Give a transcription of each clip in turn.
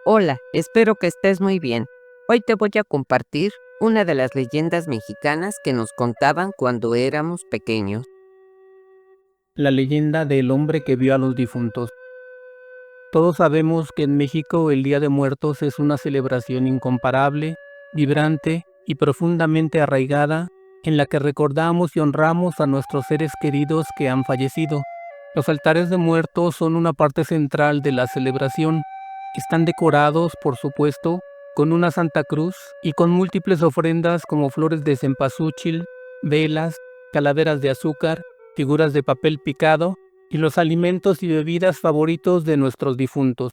Hola, espero que estés muy bien. Hoy te voy a compartir una de las leyendas mexicanas que nos contaban cuando éramos pequeños. La leyenda del hombre que vio a los difuntos. Todos sabemos que en México el Día de Muertos es una celebración incomparable, vibrante y profundamente arraigada, en la que recordamos y honramos a nuestros seres queridos que han fallecido. Los altares de muertos son una parte central de la celebración. Están decorados, por supuesto, con una Santa Cruz y con múltiples ofrendas como flores de cempasúchil, velas, calaveras de azúcar, figuras de papel picado y los alimentos y bebidas favoritos de nuestros difuntos.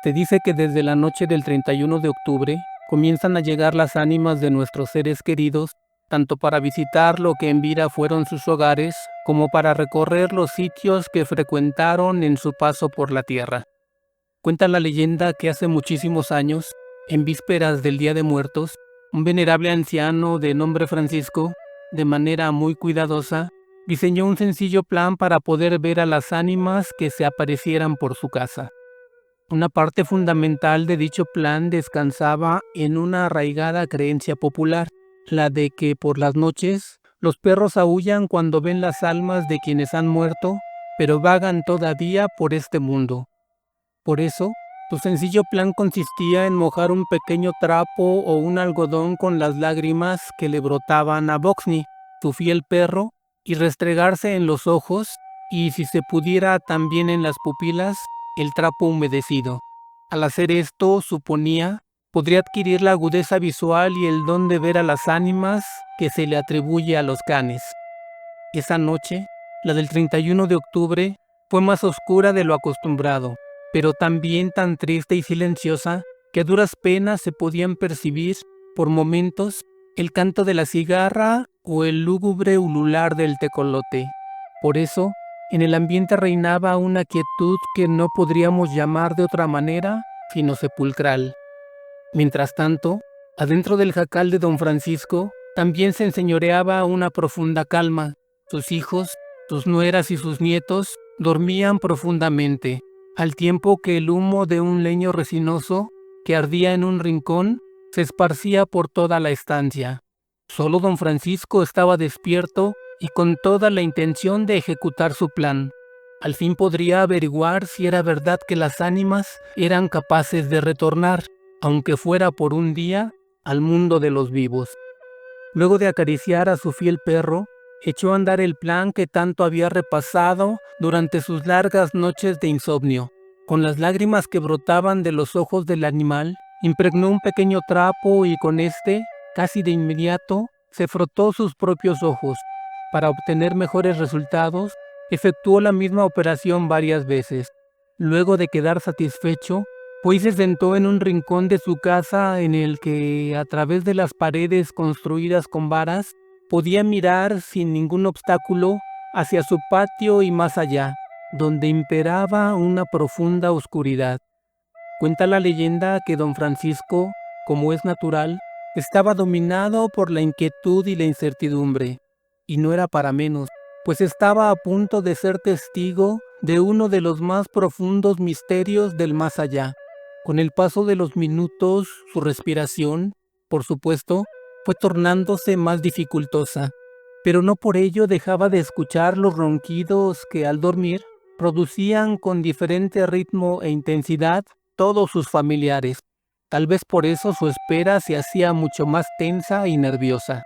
Se dice que desde la noche del 31 de octubre comienzan a llegar las ánimas de nuestros seres queridos, tanto para visitar lo que en vida fueron sus hogares, como para recorrer los sitios que frecuentaron en su paso por la tierra. Cuenta la leyenda que hace muchísimos años, en vísperas del Día de Muertos, un venerable anciano de nombre Francisco, de manera muy cuidadosa, diseñó un sencillo plan para poder ver a las ánimas que se aparecieran por su casa. Una parte fundamental de dicho plan descansaba en una arraigada creencia popular, la de que por las noches los perros aúllan cuando ven las almas de quienes han muerto, pero vagan todavía por este mundo. Por eso, su sencillo plan consistía en mojar un pequeño trapo o un algodón con las lágrimas que le brotaban a Boxney, su fiel perro, y restregarse en los ojos y, si se pudiera, también en las pupilas, el trapo humedecido. Al hacer esto, suponía, podría adquirir la agudeza visual y el don de ver a las ánimas que se le atribuye a los canes. Esa noche, la del 31 de octubre, fue más oscura de lo acostumbrado, pero también tan triste y silenciosa que a duras penas se podían percibir, por momentos, el canto de la cigarra o el lúgubre ulular del tecolote. Por eso, en el ambiente reinaba una quietud que no podríamos llamar de otra manera, sino sepulcral. Mientras tanto, adentro del jacal de don Francisco, también se enseñoreaba una profunda calma. Sus hijos, sus nueras y sus nietos dormían profundamente, al tiempo que el humo de un leño resinoso, que ardía en un rincón, se esparcía por toda la estancia. Solo don Francisco estaba despierto y con toda la intención de ejecutar su plan. Al fin podría averiguar si era verdad que las ánimas eran capaces de retornar, aunque fuera por un día, al mundo de los vivos. Luego de acariciar a su fiel perro, echó a andar el plan que tanto había repasado durante sus largas noches de insomnio. Con las lágrimas que brotaban de los ojos del animal, impregnó un pequeño trapo y con este, casi de inmediato, se frotó sus propios ojos. Para obtener mejores resultados, efectuó la misma operación varias veces. Luego de quedar satisfecho, pues se sentó en un rincón de su casa en el que, a través de las paredes construidas con varas, podía mirar sin ningún obstáculo hacia su patio y más allá, donde imperaba una profunda oscuridad. Cuenta la leyenda que don Francisco, como es natural, estaba dominado por la inquietud y la incertidumbre, y no era para menos, pues estaba a punto de ser testigo de uno de los más profundos misterios del más allá. Con el paso de los minutos, su respiración, por supuesto, fue tornándose más dificultosa, pero no por ello dejaba de escuchar los ronquidos que al dormir producían con diferente ritmo e intensidad todos sus familiares. Tal vez por eso su espera se hacía mucho más tensa y nerviosa.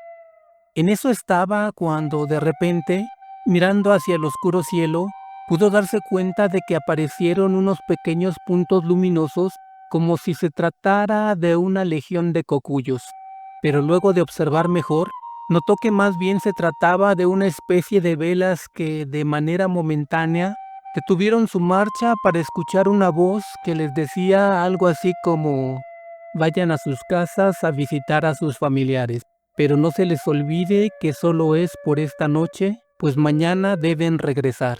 En eso estaba cuando, de repente, mirando hacia el oscuro cielo, pudo darse cuenta de que aparecieron unos pequeños puntos luminosos como si se tratara de una legión de cocuyos. Pero luego de observar mejor, notó que más bien se trataba de una especie de velas que, de manera momentánea, detuvieron su marcha para escuchar una voz que les decía algo así como: vayan a sus casas a visitar a sus familiares, pero no se les olvide que solo es por esta noche, pues mañana deben regresar.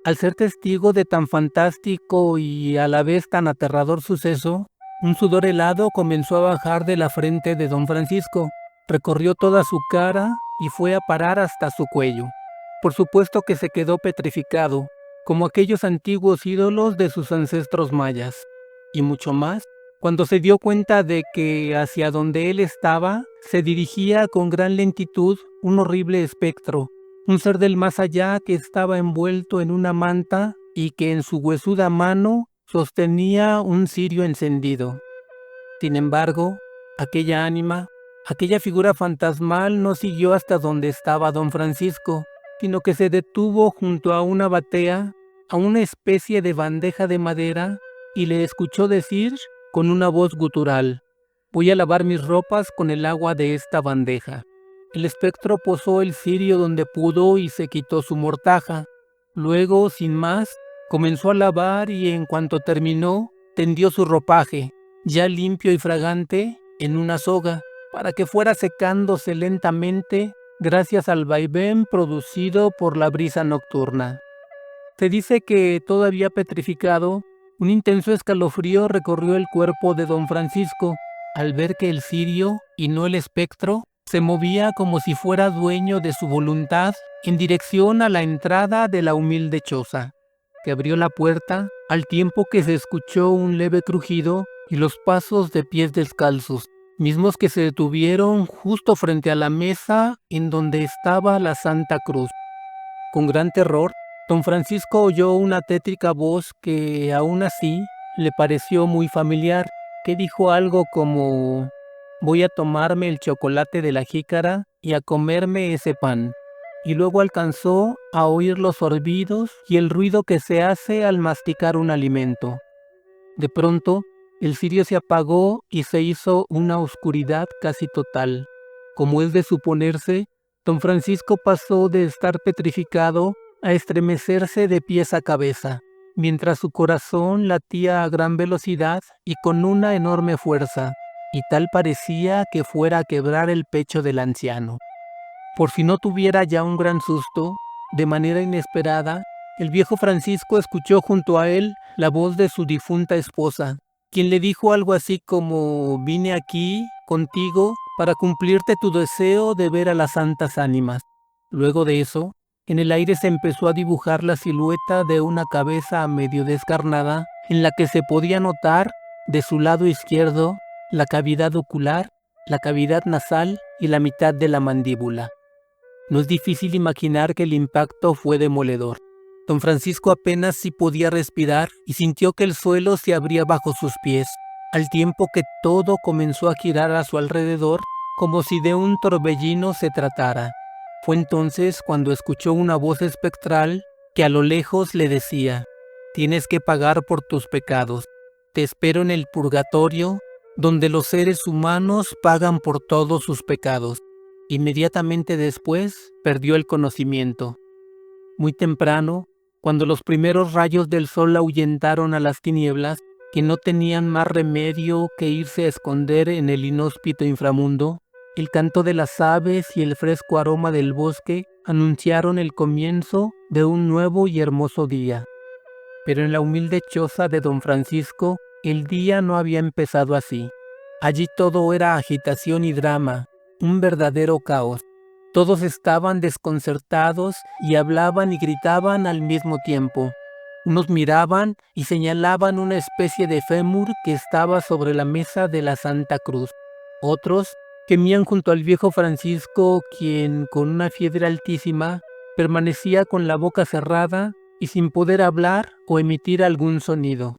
Al ser testigo de tan fantástico y a la vez tan aterrador suceso, un sudor helado comenzó a bajar de la frente de don Francisco, recorrió toda su cara y fue a parar hasta su cuello. Por supuesto que se quedó petrificado, como aquellos antiguos ídolos de sus ancestros mayas. y mucho más, cuando se dio cuenta de que hacia donde él estaba se dirigía con gran lentitud un horrible espectro, un ser del más allá que estaba envuelto en una manta y que en su huesuda mano sostenía un cirio encendido. Sin embargo, aquella ánima, aquella figura fantasmal no siguió hasta donde estaba don Francisco, sino que se detuvo junto a una batea, a una especie de bandeja de madera, y le escuchó decir con una voz gutural: «Voy a lavar mis ropas con el agua de esta bandeja». El espectro posó el cirio donde pudo y se quitó su mortaja. Luego, sin más, comenzó a lavar y en cuanto terminó, tendió su ropaje, ya limpio y fragante, en una soga, para que fuera secándose lentamente gracias al vaivén producido por la brisa nocturna. Se dice que, todavía petrificado, un intenso escalofrío recorrió el cuerpo de don Francisco al ver que el cirio, y no el espectro, se movía como si fuera dueño de su voluntad en dirección a la entrada de la humilde choza. Se abrió la puerta al tiempo que se escuchó un leve crujido y los pasos de pies descalzos, mismos que se detuvieron justo frente a la mesa en donde estaba la Santa Cruz. Con gran terror, don Francisco oyó una tétrica voz que, aún así, le pareció muy familiar, que dijo algo como: «Voy a tomarme el chocolate de la jícara y a comerme ese pan», y luego alcanzó a oír los sorbidos y el ruido que se hace al masticar un alimento. De pronto, el cirio se apagó y se hizo una oscuridad casi total. Como es de suponerse, don Francisco pasó de estar petrificado a estremecerse de pies a cabeza, mientras su corazón latía a gran velocidad y con una enorme fuerza, y tal parecía que fuera a quebrar el pecho del anciano. Por si no tuviera ya un gran susto, de manera inesperada, el viejo Francisco escuchó junto a él la voz de su difunta esposa, quien le dijo algo así como: «Vine aquí contigo para cumplirte tu deseo de ver a las santas ánimas». Luego de eso, en el aire se empezó a dibujar la silueta de una cabeza medio descarnada, en la que se podía notar, de su lado izquierdo, la cavidad ocular, la cavidad nasal y la mitad de la mandíbula. No es difícil imaginar que el impacto fue demoledor. Don Francisco apenas sí podía respirar y sintió que el suelo se abría bajo sus pies, al tiempo que todo comenzó a girar a su alrededor como si de un torbellino se tratara. Fue entonces cuando escuchó una voz espectral que a lo lejos le decía: «Tienes que pagar por tus pecados. Te espero en el purgatorio, donde los seres humanos pagan por todos sus pecados». Inmediatamente después perdió el conocimiento. Muy temprano, cuando los primeros rayos del sol ahuyentaron a las tinieblas, que no tenían más remedio que irse a esconder en el inhóspito inframundo, el canto de las aves y el fresco aroma del bosque anunciaron el comienzo de un nuevo y hermoso día. Pero en la humilde choza de don Francisco, el día no había empezado así. Allí todo era agitación y drama, un verdadero caos. Todos estaban desconcertados y hablaban y gritaban al mismo tiempo. Unos miraban y señalaban una especie de fémur que estaba sobre la mesa de la Santa Cruz. Otros gemían junto al viejo Francisco, quien, con una fiebre altísima, permanecía con la boca cerrada y sin poder hablar o emitir algún sonido.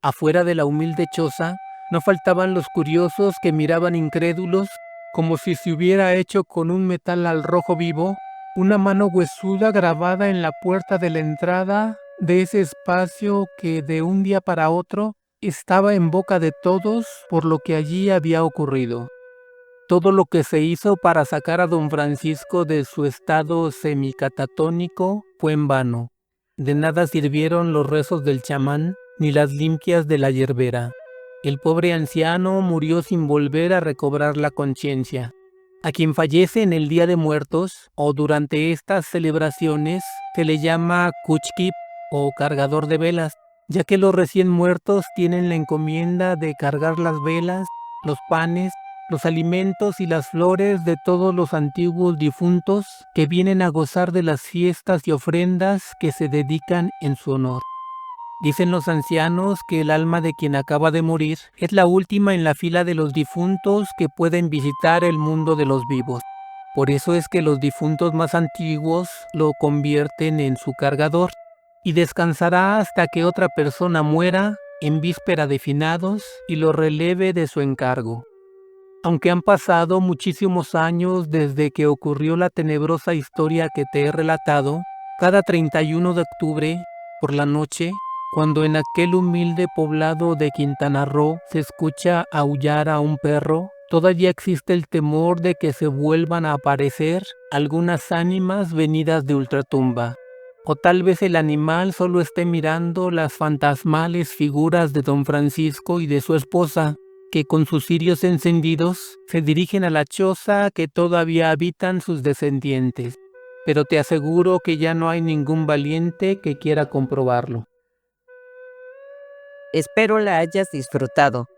Afuera de la humilde choza no faltaban los curiosos que miraban incrédulos, como si se hubiera hecho con un metal al rojo vivo una mano huesuda grabada en la puerta de la entrada de ese espacio que de un día para otro estaba en boca de todos por lo que allí había ocurrido. Todo lo que se hizo para sacar a don Francisco de su estado semicatatónico fue en vano. De nada sirvieron los rezos del chamán ni las limpias de la yerbera. El pobre anciano murió sin volver a recobrar la conciencia. A quien fallece en el Día de Muertos o durante estas celebraciones se le llama Cuchquip o cargador de velas, ya que los recién muertos tienen la encomienda de cargar las velas, los panes, los alimentos y las flores de todos los antiguos difuntos que vienen a gozar de las fiestas y ofrendas que se dedican en su honor. Dicen los ancianos que el alma de quien acaba de morir es la última en la fila de los difuntos que pueden visitar el mundo de los vivos. Por eso es que los difuntos más antiguos lo convierten en su cargador y descansará hasta que otra persona muera en víspera de finados y lo releve de su encargo. Aunque han pasado muchísimos años desde que ocurrió la tenebrosa historia que te he relatado, cada 31 de octubre, por la noche, cuando en aquel humilde poblado de Quintana Roo se escucha aullar a un perro, todavía existe el temor de que se vuelvan a aparecer algunas ánimas venidas de ultratumba. O tal vez el animal solo esté mirando las fantasmales figuras de don Francisco y de su esposa, que con sus cirios encendidos se dirigen a la choza que todavía habitan sus descendientes. Pero te aseguro que ya no hay ningún valiente que quiera comprobarlo. Espero la hayas disfrutado.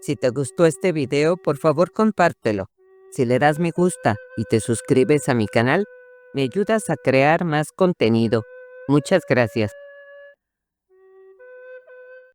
Si te gustó este video, por favor compártelo. Si le das me gusta y te suscribes a mi canal, me ayudas a crear más contenido. Muchas gracias.